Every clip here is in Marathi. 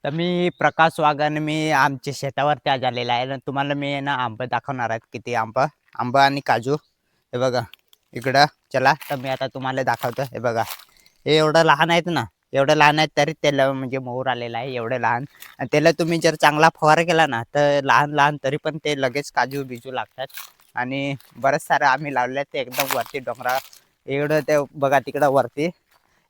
तर मी प्रकाश वाघन मी आमच्या शेतावरती आज आलेला आहे आणि तुम्हाला मी आहे ना आंबा दाखवणार आहेत किती आंबा आंबा आणि काजू हे बघा इकडं चला तर मी आता तुम्हाला दाखवतो हे बघा हे एवढं लहान आहेत ना एवढं लहान आहेत तरी त्याला म्हणजे मोहर आलेला आहे एवढं लहान आणि त्याला तुम्ही जर चांगला फवारा केला ना तर लहान लहान तरी पण ते लगेच काजू बिजू लागतात आणि बरंच सारं आम्ही लावले ते एकदम वरती डोंगरा एवढं ते बघा तिकडं वरती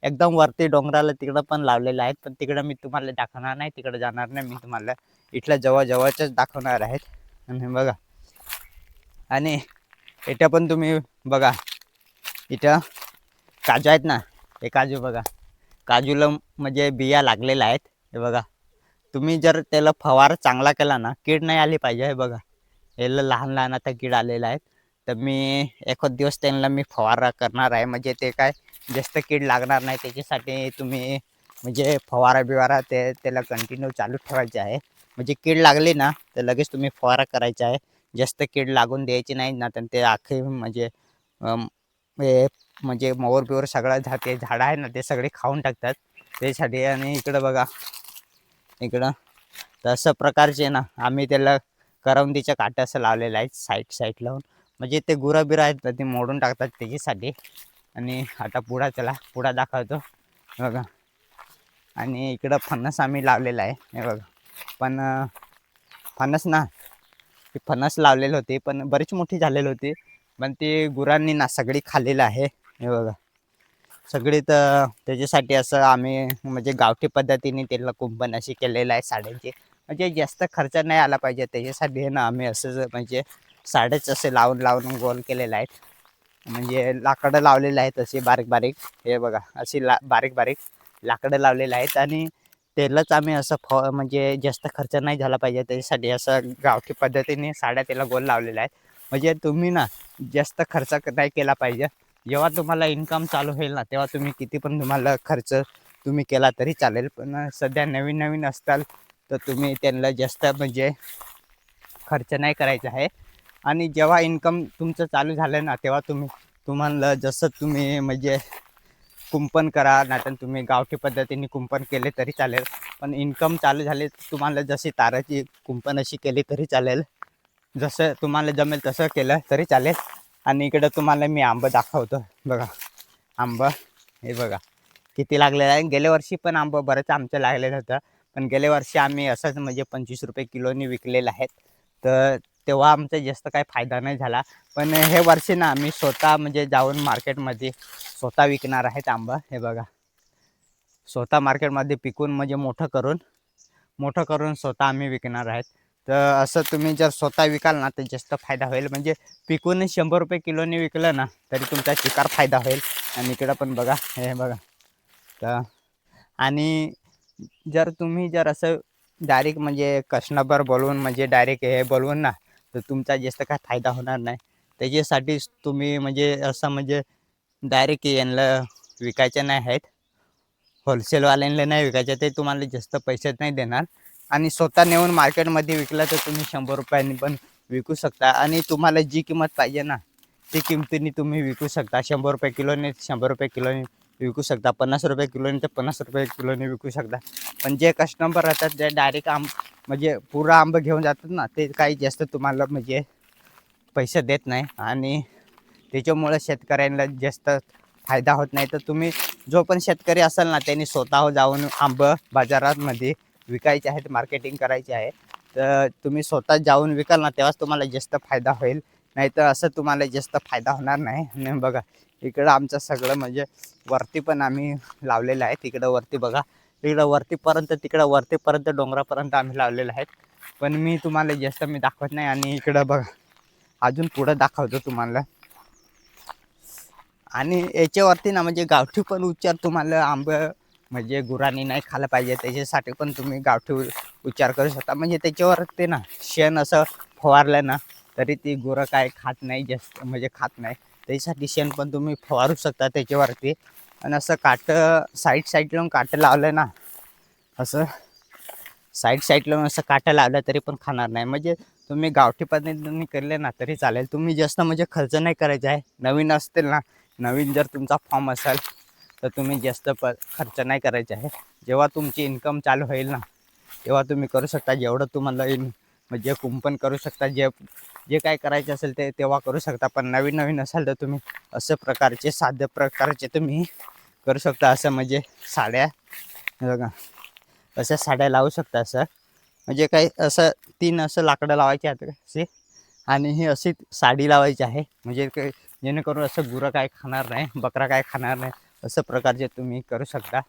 एकदम वरती डोंगराला तिकडं पण लावलेलं आहेत पण तिकडं मी तुम्हाला दाखवणार नाही तिकडं जाणार नाही मी तुम्हाला इथल्या जवळच दाखवणार आहेत आणि बघा आणि इथं पण तुम्ही बघा इथं काजू आहेत ना हे काजू बघा काजूला म्हणजे बिया लागलेल्या आहेत हे बघा तुम्ही जर त्याला फवारा चांगला केला ना कीड नाही आली पाहिजे हे बघा याला लहान लहान आता कीड आलेला आहेत तर मी एखाद दिवस त्यांना मी फवारा करणार आहे म्हणजे ते काय जास्त कीड लागणार नाही त्याच्यासाठी तुम्ही म्हणजे फवारा बिवारा त्याला कंटिन्यू चालू ठेवायचे आहे म्हणजे कीड लागली ना तर लगेच तुम्ही फवारा करायचा आहे जास्त कीड लागून द्यायची नाही ना तर ते अख्खे म्हणजे हे म्हणजे मोहर बिवर सगळं ते झाडं आहे ना ते सगळे खाऊन टाकतात त्यासाठी आणि इकडं बघा इकडं तर अशा प्रकारचे ना आम्ही त्याला करवंदीच्या काट्या असं लावलेलं आहे साईड लावून म्हणजे ते गुरं बिरं आहेत ना ते मोडून टाकतात त्याच्यासाठी आणि आता पुढा चला पुढा दाखवतो बघा आणि इकडं फणस आम्ही लावलेला आहे हे बघा पण फणस ना ते फणस लावलेले होते पण बरीच मोठी झालेली होती पण ते गुरांनी ना सगळी खाल्लेलं आहे हे बघा सगळी तर त्याच्यासाठी असं आम्ही म्हणजे गावठी पद्धतीने त्याला कुंपण अशी केलेलं आहे साड्यांची म्हणजे जास्त खर्च नाही आला पाहिजे त्याच्यासाठी हे ना आम्ही असं म्हणजे साडेच असे लावून लावून गोल केलेले आहेत म्हणजे लाकडं लावलेले आहेत असे बारीक बारीक हे बघा अशी बारीक बारीक लाकडं लावलेले आहेत आणि त्यालाच आम्ही असं म्हणजे जास्त खर्च नाही झाला पाहिजे त्याच्यासाठी असं गावठी पद्धतीने साड्या त्याला गोल लावलेल्या आहेत म्हणजे तुम्ही ना जास्त खर्च नाही केला पाहिजे जेव्हा तुम्हाला इन्कम चालू होईल ना तेव्हा तुम्ही किती पण तुम्हाला खर्च तुम्ही केला तरी चालेल पण सध्या नवीन नवीन असताल तर तुम्ही त्यांना जास्त म्हणजे खर्च नाही करायचा आहे आणि जेव्हा इन्कम तुमचं चालू झालं ना तेव्हा तुम्हाला जसं तुम्ही म्हणजे कुंपण करा नाहीतर तुम्ही गावठी पद्धतीने कुंपण केले तरी चालेल पण इन्कम चालू झाले तुम्हाला जशी ताराची कुंपण अशी केली तरी चालेल जसं तुम्हाला जमेल तसं केलं तरी चालेल आणि इकडं तुम्हाला मी आंबा दाखवतो बघा आंबा हे बघा किती लागलेलं आहे गेल्या वर्षी पण आंबा बरंच आमचं लागलेलं होतं पण गेल्या वर्षी आम्ही असंच म्हणजे 25 रुपये किलोनी विकलेलं आहेत तर तेव्हा आमचा जास्त काही फायदा नाही झाला पण हे वर्षी ना आम्ही स्वतः म्हणजे जाऊन मार्केटमध्ये स्वतः विकणार आहेत आंबा हे बघा स्वतः मार्केटमध्ये पिकून म्हणजे मोठं करून स्वतः आम्ही विकणार आहेत तर असं तुम्ही जर स्वतः विकाल ना तर जास्त फायदा होईल म्हणजे पिकून 100 रुपये किलोने विकलं ना तरी तुमचा चिकार फायदा होईल आणि इकडं पण बघा हे बघा तर आणि जर तुम्ही जर असं डायरेक्ट म्हणजे कस्टमर बोलवून म्हणजे डायरेक्ट हे बोलवून ना तर तुमचा जास्त काय फायदा होणार नाही त्याच्यासाठीच तुम्ही म्हणजे असं म्हणजे डायरेक्ट यांना विकायचे नाही आहेत होलसेलवाल्यांना नाही विकायचे ते तुम्हाला जास्त पैसे नाही देणार आणि स्वतः नेऊन मार्केटमध्ये विकलं तर तुम्ही 100 रुपयांनी पण विकू शकता आणि तुम्हाला जी किंमत पाहिजे ना ती किमतीने तुम्ही विकू शकता 100 रुपये किलोने 100 रुपये किलोने विकू शकता 50 रुपये किलोने तर 50 रुपये किलोने विकू शकता पण जे कस्टमर राहतात जे डायरेक्ट म्हणजे पुरा आंबा घेऊन जातात ना ते काही जास्त तुम्हाला म्हणजे पैसे देत नाही आणि त्याच्यामुळे शेतकऱ्यांना जास्त फायदा होत नाही तर तुम्ही जो पण शेतकरी असेल ना त्यांनी स्वतः जाऊन आंबा बाजारामध्ये विकायचे आहेत मार्केटिंग करायचे आहे तर तुम्ही स्वतः जाऊन विकाल ना तेव्हाच तुम्हाला जास्त फायदा होईल नाही तर असं तुम्हाला जास्त फायदा होणार नाही आणि बघा इकडं आमचं सगळं म्हणजे वरती पण आम्ही लावलेलं आहे तिकडं वरती बघा तिकडं वरतीपर्यंत डोंगरापर्यंत आम्ही लावलेलं आहेत पण मी तुम्हाला जास्त मी दाखवत नाही आणि इकडं बघा अजून पुढं दाखवतो तुम्हाला आणि याच्यावरती ना म्हणजे गावठी पण उच्चार तुम्हाला आंबा म्हणजे गुरांनी नाही खाल्लं पाहिजे त्याच्यासाठी पण तुम्ही गावठी उच्चार करू शकता म्हणजे त्याच्यावर ते ना शेण असं फवारलं ना तरी ती गुरं काय खात नाही जास्त म्हणजे खात नाही त्याच्यासाठी शेण पण तुम्ही फवारू शकता त्याच्यावरती आणि असं साईड लावून काटं लावलं ना असं साईड लावून असं काटं लावलं तरी पण खाणार नाही म्हणजे तुम्ही गावठी पद्धतीने केले ना तरी चालेल तुम्ही जास्त म्हणजे खर्च नाही करायचा आहे नवीन असतील ना नवीन जर तुमचा फॉर्म असेल तर तुम्ही जास्त खर्च नाही करायचा आहे जेव्हा तुमची इन्कम चालू होईल ना तेव्हा तुम्ही करू शकता. जेवढं तुम्हाला म्हणजे कुंपण करू शकता, जे जे काय करायचे असेल ते तेव्हा करू शकता. पण नवीन नवीन असाल तर तुम्ही असं प्रकारचे साध्या प्रकारचे तुम्ही करू शकता. असं म्हणजे साड्या बघा, अशा साड्या लावू शकता. असं म्हणजे काही असं 3 असं लाकडं लावायचे आहेत असे, आणि ही अशी साडी लावायची आहे. म्हणजे जेणेकरून असं गुरं काय खाणार नाही, बकरा काय खाणार नाही, असं प्रकारचे तुम्ही करू शकता.